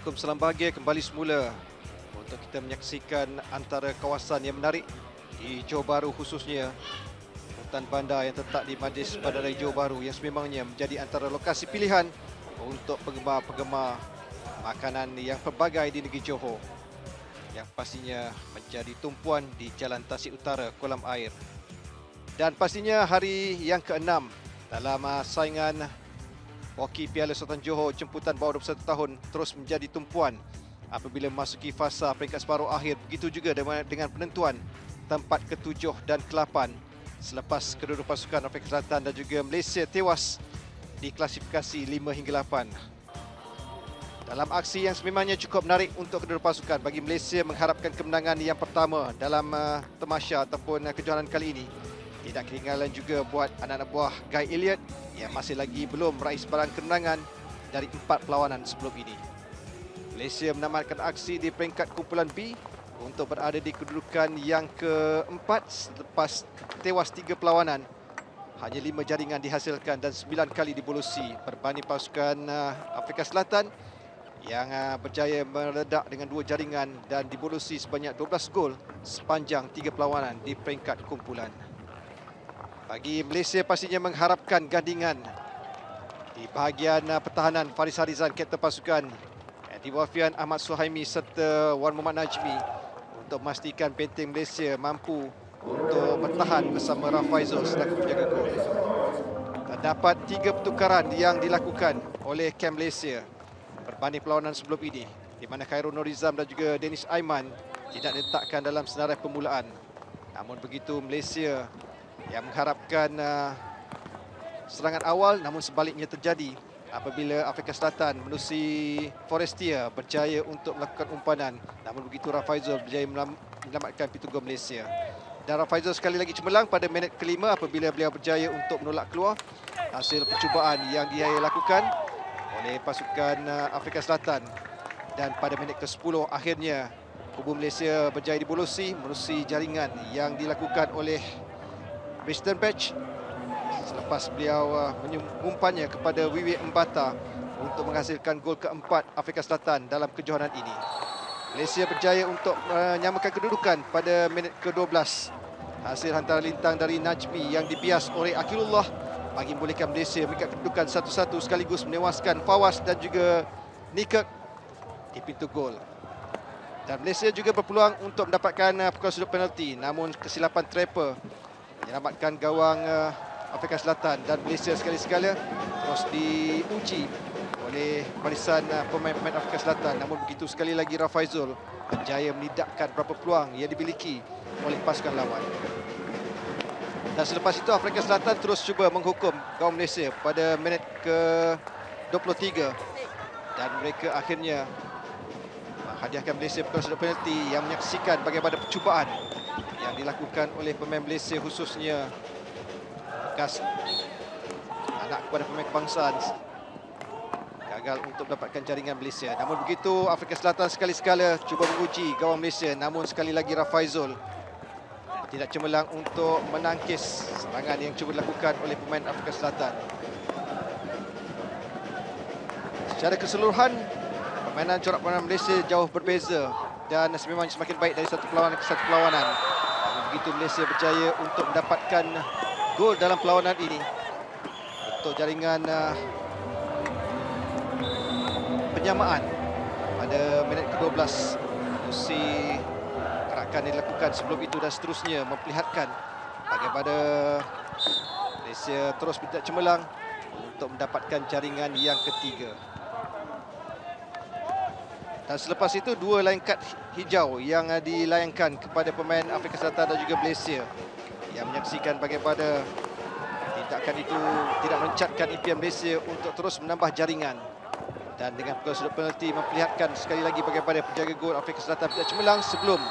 Waalaikumsalam, bahagia kembali semula untuk kita menyaksikan antara kawasan yang menarik di Johor Bahru, khususnya hutan bandar yang terletak di Majlis Bandaraya Johor Bahru yang sememangnya menjadi antara lokasi pilihan untuk penggemar-penggemar makanan yang pelbagai di negeri Johor, yang pastinya menjadi tumpuan di Jalan Tasik Utara, Kolam Air. Dan pastinya hari yang ke-6 dalam saingan Hoki Piala Sultan Johor jemputan bawah 21 tahun terus menjadi tumpuan apabila memasuki fasa peringkat separuh akhir. Begitu juga dengan penentuan tempat ke-7 dan ke-8 selepas kedua-dua pasukan Afrika Selatan dan juga Malaysia tewas di klasifikasi 5 hingga 8. Dalam aksi yang sememangnya cukup menarik untuk kedua-dua pasukan, bagi Malaysia mengharapkan kemenangan yang pertama dalam tamasya ataupun kejohanan kali ini. Tidak ketinggalan juga buat anak-anak buah Guy Elliott yang masih lagi belum meraih sebarang kemenangan dari 4 perlawanan sebelum ini. Malaysia menamatkan aksi di peringkat kumpulan B untuk berada di kedudukan yang ke-4 selepas tewas 3 perlawanan. Hanya 5 jaringan dihasilkan dan 9 kali dibolusi berbanding pasukan Afrika Selatan yang berjaya meledak dengan 2 jaringan dan dibolusi sebanyak 12 gol sepanjang 3 perlawanan di peringkat kumpulan. Bagi Malaysia pastinya mengharapkan gandingan di bahagian pertahanan. Faris Harizan, kapten pasukan, di wafian Ahmad Suhaimi serta Wan Muhammad Najmi untuk memastikan benteng Malaysia mampu untuk bertahan bersama Rafaizul selaku penjaga gol. Terdapat 3 pertukaran yang dilakukan oleh kamp Malaysia berbanding perlawanan sebelum ini, di mana Khairul Nurizam dan juga Danish Aiman tidak diletakkan dalam senarai permulaan. Namun begitu, Malaysia yang mengharapkan serangan awal, namun sebaliknya terjadi apabila Afrika Selatan menerusi Forestier berjaya untuk melakukan umpanan. Namun begitu, Rafaizul berjaya menyelamatkan pintu gol Malaysia. Dan Rafaizul sekali lagi cemerlang pada minit ke-5 apabila beliau berjaya untuk menolak keluar hasil percubaan yang dia lakukan oleh pasukan Afrika Selatan. Dan pada minit ke-10 akhirnya kubu Malaysia berjaya dibolusi menerusi jaringan yang dilakukan oleh Winston Batch selepas beliau mengumpannya kepada Wiwi Mbata untuk menghasilkan gol ke-4 Afrika Selatan dalam kejohanan ini. Malaysia berjaya untuk menyamakan kedudukan pada minit ke-12. Hasil hantaran lintang dari Najmi yang dibias oleh Akilullah bagi membolehkan Malaysia mengikat kedudukan 1-1 sekaligus menewaskan Fawaz dan juga Nikek di pintu gol. Dan Malaysia juga berpeluang untuk mendapatkan pukulan sudut penalti, namun kesilapan Trapper menyelamatkan gawang Afrika Selatan. Dan Malaysia sekali-sekala terus diuji oleh barisan pemain-pemain Afrika Selatan. Namun begitu, sekali lagi Rafaizul berjaya menidakkan beberapa peluang yang dimiliki oleh pasukan lawan. Dan selepas itu Afrika Selatan terus cuba menghukum gawang Malaysia pada minit ke-23 dan mereka akhirnya menghadiahkan Malaysia pukulan sudut penalti yang menyaksikan bagaimana percubaan yang dilakukan oleh pemain Malaysia, khususnya bekas anak kepada pemain kebangsaan, gagal untuk mendapatkan jaringan Malaysia. Namun begitu, Afrika Selatan sekali-sekala cuba menguji gawang Malaysia, namun sekali lagi Rafaizul tidak cemerlang untuk menangkis serangan yang cuba dilakukan oleh pemain Afrika Selatan. Secara keseluruhan, permainan corak permainan Malaysia jauh berbeza dan sememangnya semakin baik dari satu perlawanan ke satu perlawanan. Namun begitu, Malaysia berjaya untuk mendapatkan gol dalam perlawanan ini untuk jaringan penyamaan pada minit ke-12. Menerusi gerakan yang dilakukan sebelum itu dan seterusnya memperlihatkan bagaimana Malaysia terus tidak cemerlang untuk mendapatkan jaringan yang ketiga. Dan selepas itu, 2 line kad hijau yang dilayangkan kepada pemain Afrika Selatan dan juga Malaysia, yang menyaksikan bagaimana tindakan itu tidak mencatkan impian Malaysia untuk terus menambah jaringan. Dan dengan pukulan sudut penalti memperlihatkan sekali lagi bagaimana penjaga gol Afrika Selatan tidak cemerlang sebelum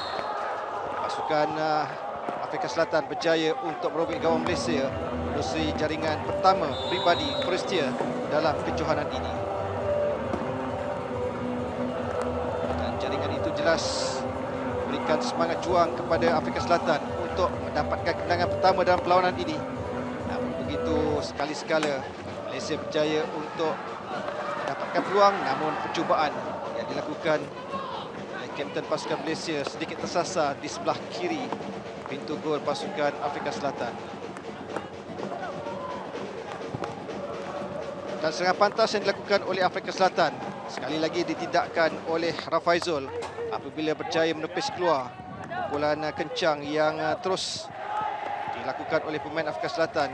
pasukan Afrika Selatan berjaya untuk merobek gawang Malaysia menerusi jaringan pertama pribadi Forestier dalam kejohanan ini. Dan jaringan itu jelas berikan semangat juang kepada Afrika Selatan untuk mendapatkan kemenangan pertama dalam perlawanan ini. Namun begitu, sekali-sekala Malaysia berjaya untuk mendapatkan peluang, namun percubaan yang dilakukan oleh kapten pasukan Malaysia, sedikit tersasar di sebelah kiri pintu gol pasukan Afrika Selatan. Dan serangan pantas yang dilakukan oleh Afrika Selatan sekali lagi ditindakkan oleh Rafaizul apabila berjaya menepis keluar pukulan kencang yang terus dilakukan oleh pemain Afrika Selatan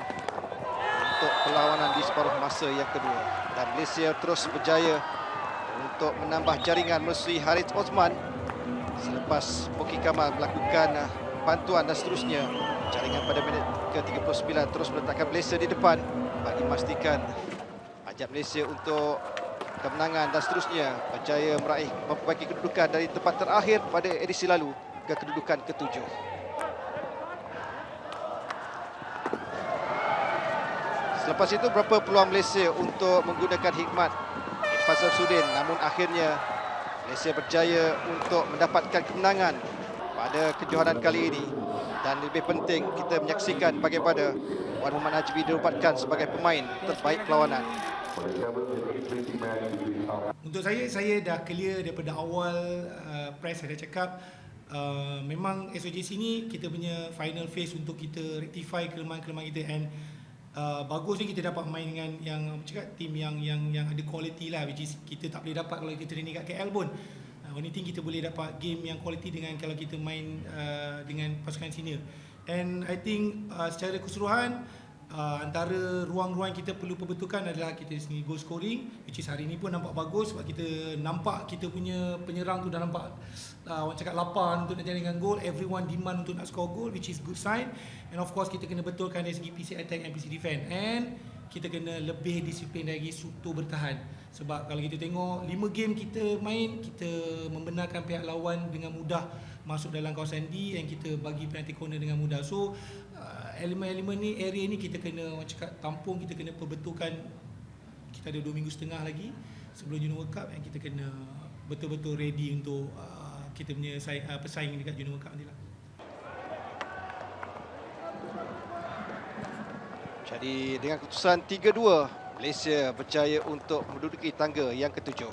untuk perlawanan di separuh masa yang kedua. Dan Malaysia terus berjaya untuk menambah jaringan melalui Harith Osman selepas Poki Kamal melakukan bantuan dan seterusnya. Jaringan pada minit ke-39 terus meletakkan Malaysia di depan bagi memastikan ajak Malaysia untuk kemenangan dan seterusnya berjaya meraih memperbaiki kedudukan dari tempat terakhir pada edisi lalu ke kedudukan ke-7. Selepas itu berapa peluang Malaysia untuk menggunakan hikmat Fazal Sudin, namun akhirnya Malaysia berjaya untuk mendapatkan kemenangan pada kejohanan kali ini. Dan lebih penting kita menyaksikan bagaimana Wan Muhammad Najmi dinobatkan sebagai pemain terbaik perlawanan. Untuk saya dah clear daripada awal press saya dah cakap memang SOJC ni kita punya final phase untuk kita rectify kelemahan-kelemahan kita, and bagus ni kita dapat main dengan yang cakap tim yang ada quality lah, which is kita tak boleh dapat kalau kita training kat KL pun. Only thing kita boleh dapat game yang quality dengan kalau kita main dengan pasukan senior. And I think secara keseluruhan antara ruang-ruang yang kita perlu perbetulkan adalah kita sendiri goal scoring, which is hari ni pun nampak bagus sebab kita nampak kita punya penyerang tu dah nampak orang cakap lapar untuk nak jaringkan gol. Everyone demand untuk nak score goal, which is good sign. And of course kita kena betulkan dari segi PC attack and PC defend, and kita kena lebih disiplin dari struktur bertahan. Sebab kalau kita tengok 5 game kita main, kita membenarkan pihak lawan dengan mudah masuk dalam kawasan D, and kita bagi penalty corner dengan mudah. So elemen-elemen ni, area ni kita kena orang cakap tampung, kita kena perbetulkan. Kita ada 2 minggu setengah lagi sebelum Junior World Cup, and kita kena betul-betul ready untuk kita punya pesaing dekat Junior World Cup nanti lah. Jadi dengan keputusan 3-2, Malaysia berjaya untuk menduduki tangga yang ke-7.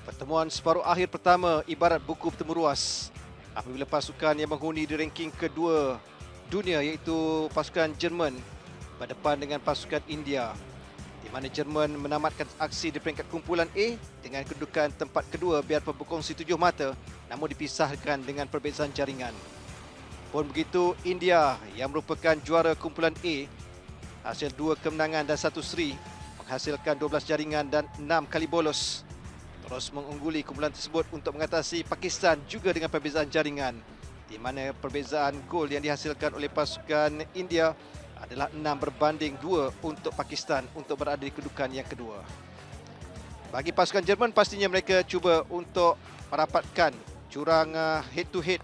Pertemuan separuh akhir pertama ibarat buku bertemu ruas apabila pasukan yang menghuni di ranking kedua dunia iaitu pasukan Jerman berdepan dengan pasukan India, di mana Jerman menamatkan aksi di peringkat kumpulan A dengan kedudukan tempat kedua biarpun berkongsi 7 mata namun dipisahkan dengan perbezaan jaringan. Pun begitu, India yang merupakan juara kumpulan A hasil 2 kemenangan dan 1 seri menghasilkan 12 jaringan dan 6 kali bolos, terus mengungguli kumpulan tersebut untuk mengatasi Pakistan juga dengan perbezaan jaringan, di mana perbezaan gol yang dihasilkan oleh pasukan India adalah 6 berbanding 2 untuk Pakistan untuk berada di kedudukan yang kedua. Bagi pasukan Jerman, pastinya mereka cuba untuk merapatkan jurang head to head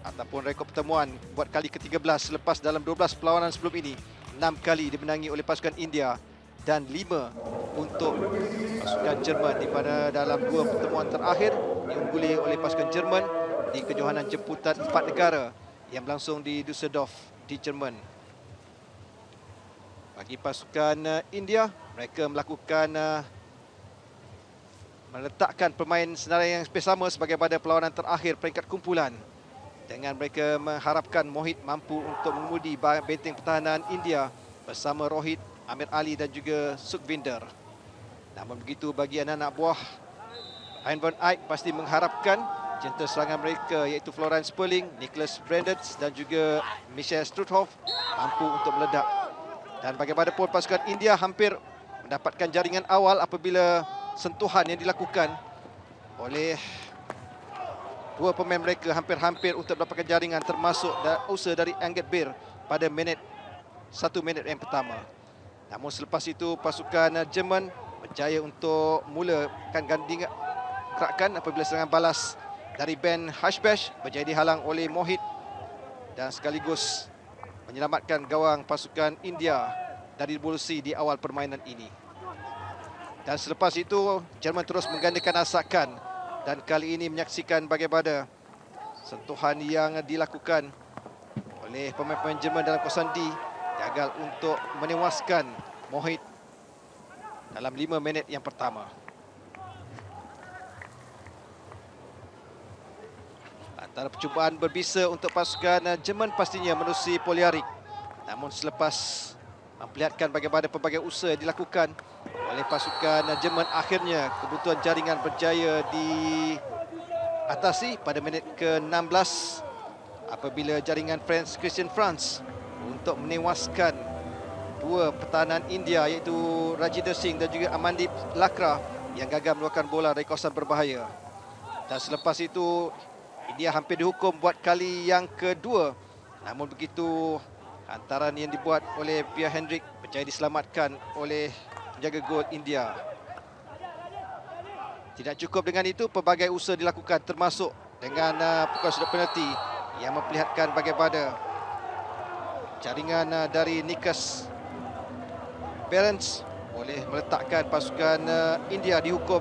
ataupun rekod pertemuan buat kali ke-13 selepas dalam 12 perlawanan sebelum ini 6 kali dimenangi oleh pasukan India dan 5 untuk pasukan Jerman, di mana dalam 2 pertemuan terakhir diungguli oleh pasukan Jerman di kejohanan jemputan 4 negara yang berlangsung di Düsseldorf di Jerman. Bagi pasukan India, mereka meletakkan pemain senarai yang sama sebagai pada perlawanan terakhir peringkat kumpulan, dengan mereka mengharapkan Mohit mampu untuk mengemudi benteng pertahanan India bersama Rohit, Amir Ali dan juga Sukhvinder. Namun begitu, bagi anak-anak buah Hein van Eyck pasti mengharapkan jentera serangan mereka iaitu Florence Sperling, Nicholas Brandons dan juga Michel Struthoff mampu untuk meledak. Dan bagaimanapun pasukan India hampir mendapatkan jaringan awal apabila sentuhan yang dilakukan oleh 2 pemain mereka hampir-hampir untuk mendapatkan jaringan, termasuk usaha dari Angget Bir pada 1 minit yang pertama. Namun selepas itu pasukan Jerman berjaya untuk mulakan gerakan apabila serangan balas dari Ben Hashbash berjaya dihalang oleh Mohit dan sekaligus menyelamatkan gawang pasukan India dari devolusi di awal permainan ini. Dan selepas itu Jerman terus menggandakan asakan dan kali ini menyaksikan bagaimana sentuhan yang dilakukan oleh pemain-pemain Jerman dalam kawasan D gagal untuk menewaskan Mohit dalam 5 minit yang pertama. Antara percubaan berbisa untuk pasukan Jerman pastinya menerusi Poliarik. Namun selepas memperlihatkan bagaimana pelbagai usaha dilakukan oleh pasukan Jerman, akhirnya kebutuhan jaringan berjaya diatasi pada minit ke-16 apabila jaringan Christian France untuk menewaskan 2 pertahanan India iaitu Rajinder Singh dan juga Amandip Lakra yang gagal mengeluarkan bola dari kawasan berbahaya. Dan selepas itu India hampir dihukum buat kali yang kedua. Namun begitu, hantaran yang dibuat oleh Pierre Hendrick berjaya diselamatkan oleh penjaga gol India. Tidak cukup dengan itu, pelbagai usaha dilakukan termasuk dengan pukulan sudut penalti yang memperlihatkan bagaimana jaringan dari Nikas Berens boleh meletakkan pasukan India dihukum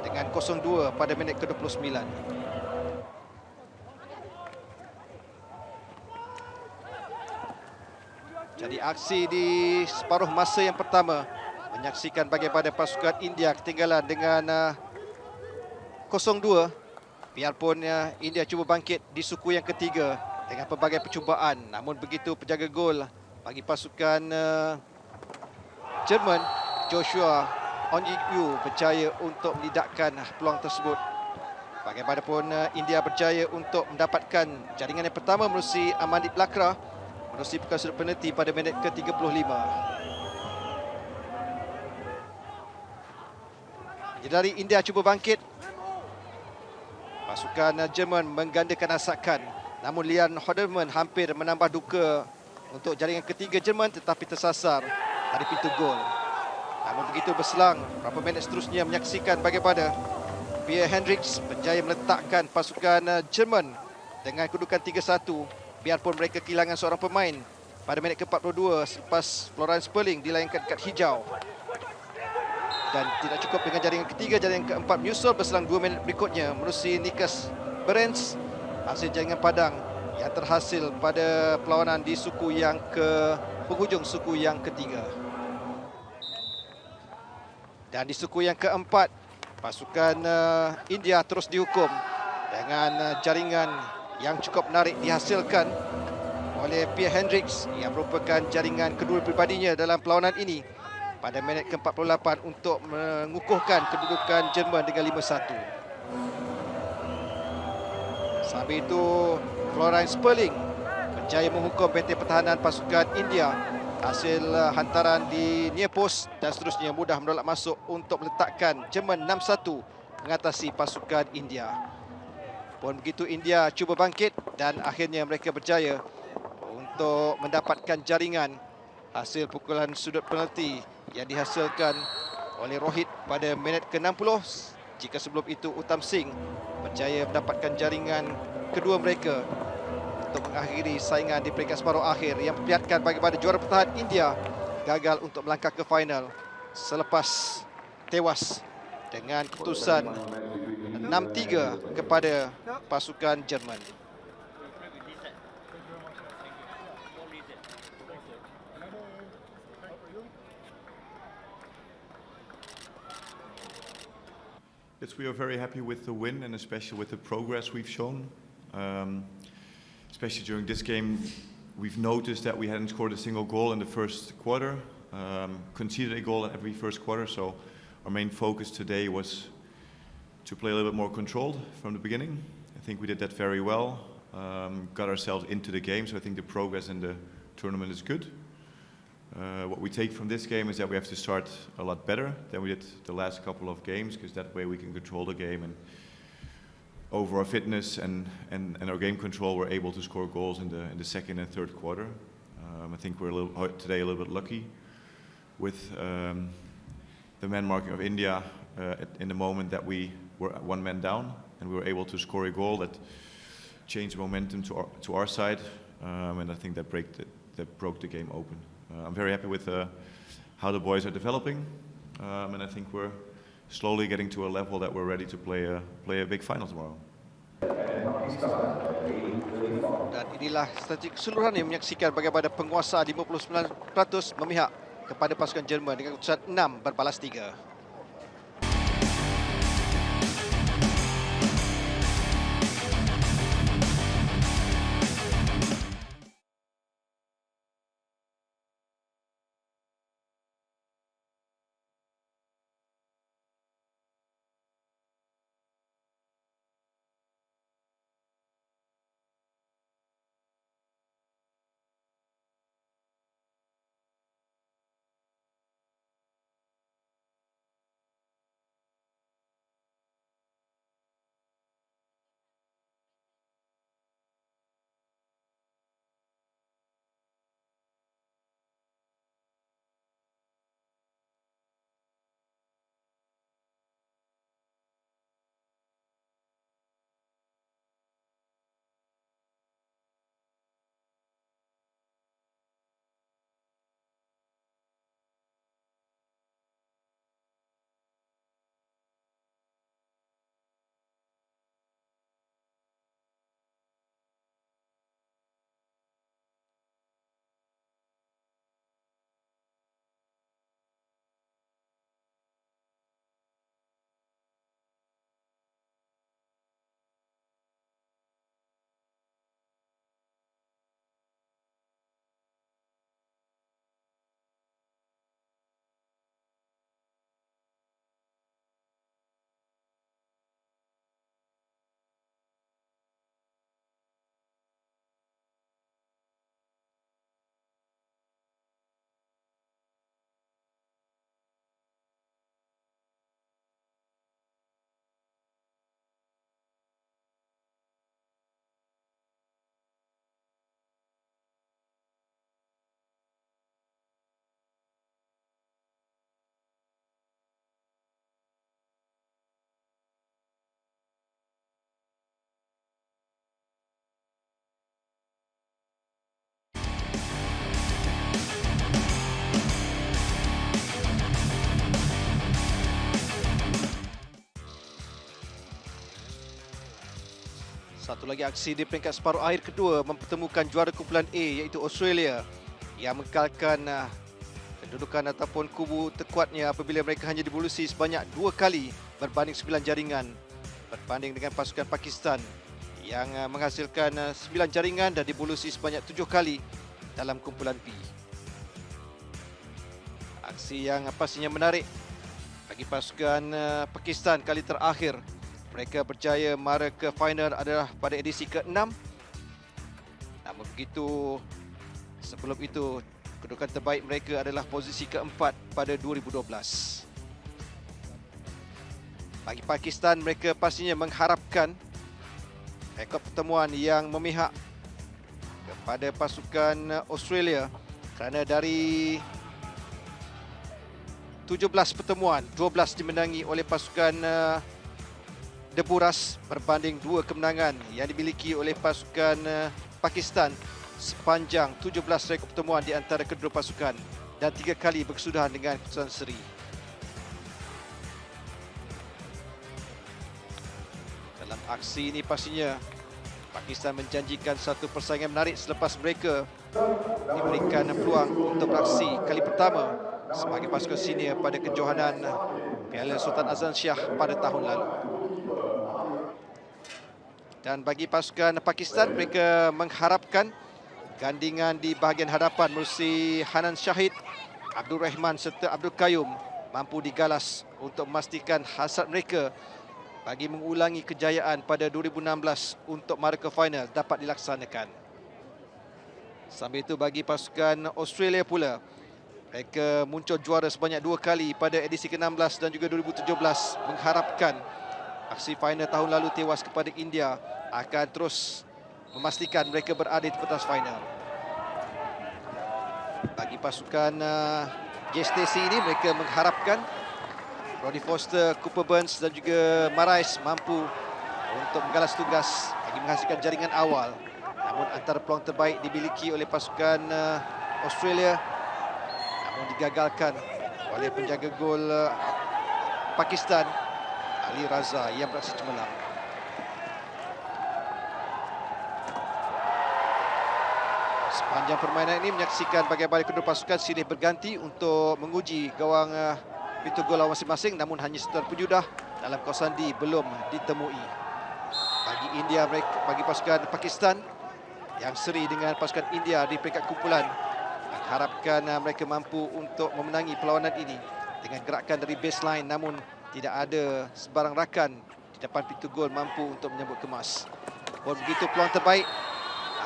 dengan 0-2 pada minit ke-29. Jadi aksi di separuh masa yang pertama menyaksikan bagaimana pasukan India ketinggalan dengan 0-2. Biarpun India cuba bangkit di suku yang ketiga dengan pelbagai percubaan, namun begitu penjaga gol bagi pasukan Jerman, Joshua Onyiyu, berjaya untuk melidakkan peluang tersebut. Bagaimanapun India berjaya untuk mendapatkan jaringan yang pertama menerusi Amandip Lakra, menerusi pukulan sudut penalti pada minit ke-35. Dari India cuba bangkit, pasukan Jerman menggandakan asakan. Namun Lian Hoderman hampir menambah duka untuk jaringan ketiga Jerman tetapi tersasar dari pintu gol. Namun begitu berselang beberapa minit seterusnya menyaksikan bagaimana Pierre Hendricks berjaya meletakkan pasukan Jerman dengan kedudukan 3-1 biarpun mereka kehilangan seorang pemain pada minit ke-42 selepas Florence Sperling dilayangkan kad hijau. Dan tidak cukup dengan jaringan ketiga, jaringan keempat menyusul berselang 2 minit berikutnya menerusi Nikas Berens, hasil jaringan padang yang terhasil pada perlawanan di suku yang penghujung suku yang ketiga. Dan di suku yang keempat, pasukan India terus dihukum dengan jaringan yang cukup menarik dihasilkan oleh Pierre Hendricks yang merupakan jaringan kedua pribadinya dalam perlawanan ini pada minit ke-48 untuk mengukuhkan kedudukan Jerman dengan 5-1. Sambil itu, Florence Sperling berjaya menghukum benteng pertahanan pasukan India. Hasil hantaran di near post dan seterusnya mudah menolak masuk untuk meletakkan Jerman 6-1 mengatasi pasukan India. Pun begitu, India cuba bangkit dan akhirnya mereka berjaya untuk mendapatkan jaringan hasil pukulan sudut penalti yang dihasilkan oleh Rohit pada minit ke-60. Jika sebelum itu Uttam Singh berjaya mendapatkan jaringan kedua mereka untuk mengakhiri saingan di peringkat separuh akhir yang memperlihatkan bagaimana juara bertahan India gagal untuk melangkah ke final selepas tewas dengan keputusan 6-3 kepada pasukan Jerman. Yes, we are very happy with the win and especially with the progress we've shown. Especially during this game, we've noticed that we hadn't scored a single goal in the first quarter, conceded a goal in every first quarter, so our main focus today was to play a little bit more controlled from the beginning. I think we did that very well, got ourselves into the game, so I think the progress in the tournament is good. What we take from this game is that we have to start a lot better than we did the last couple of games, because that way we can control the game, and over our fitness and our game control, we're able to score goals in the second and third quarter. I think we're today a little bit lucky with the man marking of India in the moment that we were one man down, and we were able to score a goal that changed momentum to our side, and I think that broke the game open. I'm very happy with how the boys are developing, and I think we're slowly getting to a level that we're ready to play a big final tomorrow. Dan inilah statistik keseluruhan yang menyaksikan bagaimana penguasa 59% memihak kepada pasukan Jerman dengan keputusan 6-3. Satu lagi aksi di peringkat separuh akhir kedua mempertemukan juara kumpulan A iaitu Australia yang mengekalkan kedudukan ataupun kubu terkuatnya apabila mereka hanya dibulusi sebanyak 2 kali berbanding 9 jaringan berbanding dengan pasukan Pakistan yang menghasilkan 9 jaringan dan dibulusi sebanyak 7 kali dalam kumpulan B. Aksi yang pastinya menarik bagi pasukan Pakistan kali terakhir mereka berjaya mara ke final adalah pada edisi ke-6. Namun begitu, sebelum itu kedudukan terbaik mereka adalah posisi ke-4 pada 2012. Bagi Pakistan, mereka pastinya mengharapkan rekod pertemuan yang memihak kepada pasukan Australia kerana dari 17 pertemuan, 12 dimenangi oleh pasukan The Buras berbanding 2 kemenangan yang dimiliki oleh pasukan Pakistan sepanjang 17 rekod pertemuan di antara kedua pasukan dan 3 kali berkesudahan dengan keputusan seri. Dalam aksi ini pastinya Pakistan menjanjikan satu persaingan menarik selepas mereka diberikan peluang untuk beraksi kali pertama sebagai pasukan senior pada kejohanan Piala Sultan Azlan Shah pada tahun lalu. Dan bagi pasukan Pakistan, mereka mengharapkan gandingan di bahagian hadapan melalui Hanan Shahid, Abdul Rahman serta Abdul Qayyum mampu digalas untuk memastikan hasrat mereka bagi mengulangi kejayaan pada 2016 untuk mara ke final dapat dilaksanakan. Sambil itu bagi pasukan Australia pula, mereka muncul juara sebanyak 2 kali pada edisi ke-16 dan juga 2017 mengharapkan aksi final tahun lalu tewas kepada India akan terus memastikan mereka berada di pentas final. Bagi pasukan JSTC ini, mereka mengharapkan Brodie Foster, Cooper Burns dan juga Marais mampu untuk menggalas tugas bagi menghasilkan jaringan awal. Namun antara peluang terbaik dimiliki oleh pasukan Australia, namun digagalkan oleh penjaga gol Pakistan, Ali Raza yang beraksi cemerlang. Sepanjang permainan ini menyaksikan bagaimana kedua pasukan silih berganti untuk menguji gawang pintu gol lawan masing-masing, namun hanya setelah penjudah dalam kawasan D belum ditemui. Bagi India, bagi pasukan Pakistan yang seri dengan pasukan India di peringkat kumpulan, mengharapkan mereka mampu untuk memenangi perlawanan ini dengan gerakan dari baseline, namun tidak ada sebarang rakan di depan pintu gol mampu untuk menyambut kemas. Pun begitu, peluang terbaik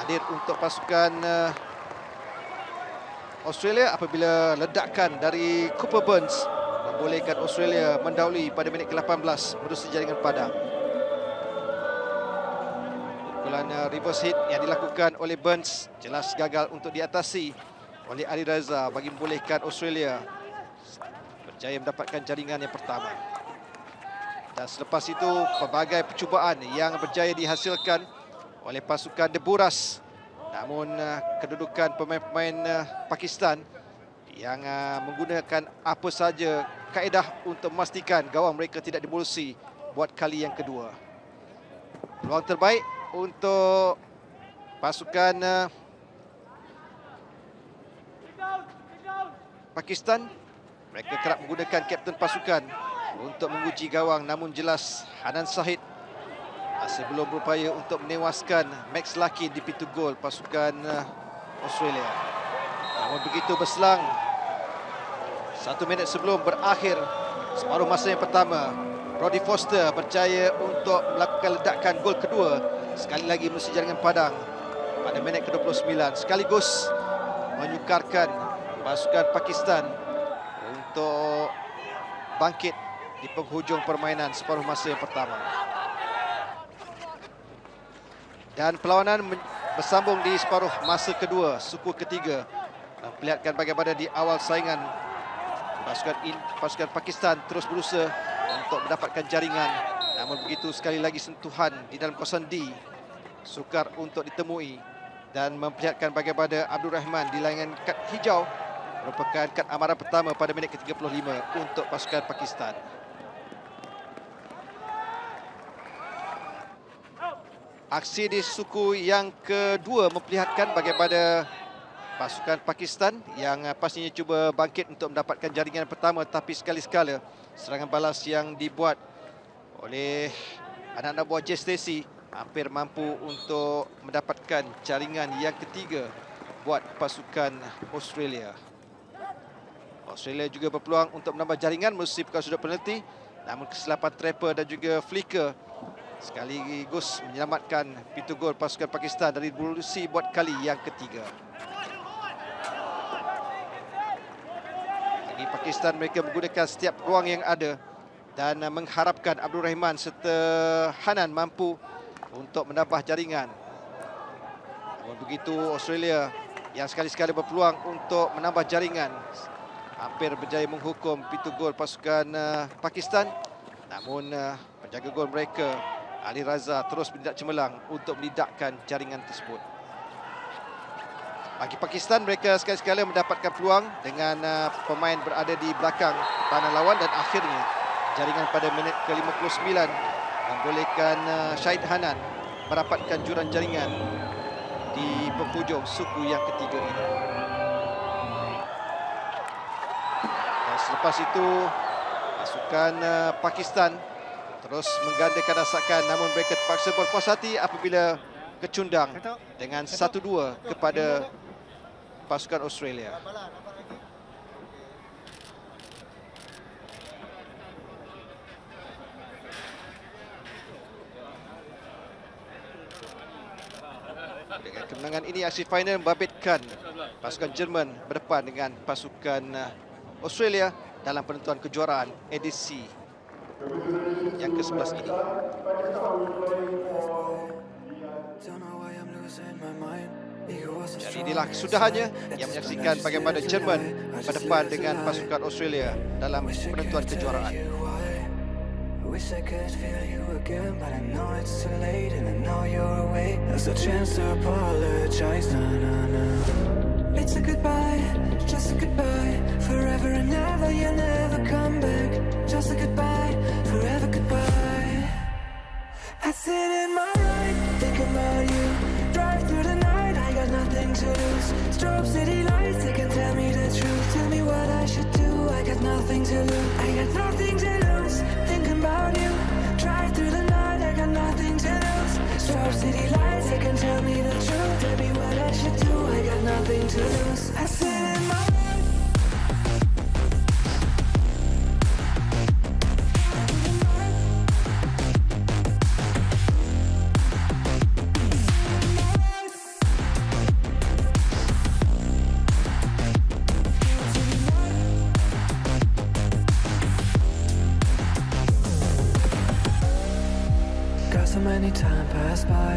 hadir untuk pasukan Australia apabila ledakan dari Cooper Burns membolehkan Australia mendahului pada minit ke-18 menerusi jaringan padang. Pukulan reverse hit yang dilakukan oleh Burns jelas gagal untuk diatasi oleh Ali Raza bagi membolehkan Australia berjaya mendapatkan jaringan yang pertama. Dan selepas itu, pelbagai percubaan yang berjaya dihasilkan oleh pasukan The Buras. Namun kedudukan pemain-pemain Pakistan yang menggunakan apa saja kaedah untuk memastikan gawang mereka tidak dibolusi buat kali yang kedua. Peluang terbaik untuk pasukan Pakistan. Mereka kerap menggunakan kapten pasukan untuk menguji gawang, namun jelas Hanan Shahid masih belum berupaya untuk menewaskan Max Lakin di pintu gol pasukan Australia. Namun begitu berselang 1 minit sebelum berakhir separuh masa yang pertama, Brodie Foster berjaya untuk melakukan ledakan gol kedua sekali lagi melalui jaringan padang pada minit ke-29, sekaligus menyukarkan pasukan Pakistan untuk bangkit di penghujung permainan separuh masa yang pertama. Dan perlawanan bersambung di separuh masa kedua, suku ketiga, memperlihatkan bagaimana di awal saingan pasukan Pakistan terus berusaha untuk mendapatkan jaringan. Namun begitu, sekali lagi sentuhan di dalam kawasan D sukar untuk ditemui dan memperlihatkan bagaimana Abdul Rahman dilayangkan kad hijau, merupakan kad amaran pertama pada minit ke-35 untuk pasukan Pakistan. Aksi di suku yang kedua memperlihatkan bagaimana pasukan Pakistan yang pastinya cuba bangkit untuk mendapatkan jaringan pertama, tapi sekali-sekala serangan balas yang dibuat oleh anak-anak buah Jay Stacey hampir mampu untuk mendapatkan jaringan yang ketiga buat pasukan Australia. Australia juga berpeluang untuk menambah jaringan melalui perkara sudut penalti. Namun kesilapan Trapper dan juga Flicker sekaligus menyelamatkan pintu gol pasukan Pakistan dari revolusi buat kali yang ketiga. Bagi Pakistan, mereka menggunakan setiap ruang yang ada dan mengharapkan Abdul Rahman serta Hanan mampu untuk menambah jaringan. Namun begitu, Australia yang sekali-sekala berpeluang untuk menambah jaringan hampir berjaya menghukum pintu gol pasukan Pakistan. Namun penjaga gol mereka Ali Raza terus bertindak cemerlang untuk melidakkan jaringan tersebut. Bagi Pakistan, mereka sekali-sekala mendapatkan peluang dengan pemain berada di belakang tahanan lawan dan akhirnya jaringan pada minit ke-59 membolehkan Syahid Hanan merapatkan juran jaringan di penghujung suku yang ketiga ini. Dan selepas itu pasukan Pakistan terus menggandakan rasakan, namun mereka terpaksa berpuas hati apabila kecundang dengan 1-2 kepada pasukan Australia. Dengan kemenangan ini, aksi final membabitkan pasukan Jerman berdepan dengan pasukan Australia dalam penentuan kejuaraan edisi yang ke-11 ini. Dan inilah kesudahannya yang menyaksikan bagaimana Jerman berdepan dengan pasukan Australia dalam penentuan kejuaraan. Wish I could feel you again, but I know it's too late, and I know you're away. There's a chance to apologize, nah, nah, nah. It's a goodbye, just a goodbye. Forever and ever, you'll never come back. Just a goodbye, forever goodbye. I sit in my ride, thinking about you. Drive through the night, I got nothing to lose. Strobe city lights, they can tell me the truth. Tell me what I should do, I got nothing to lose. I got nothing to lose. About you, drive through the night, I got nothing to lose. Strobe city lights, they can tell me the truth. Tell me what I should do, I got nothing to lose. I sit in my so many time passed by.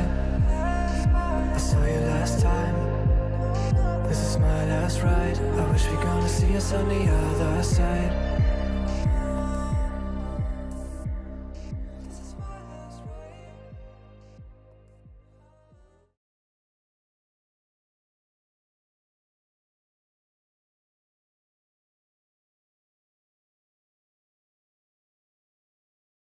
I saw you last time. This is my last ride. I wish we're gonna see us on the other side.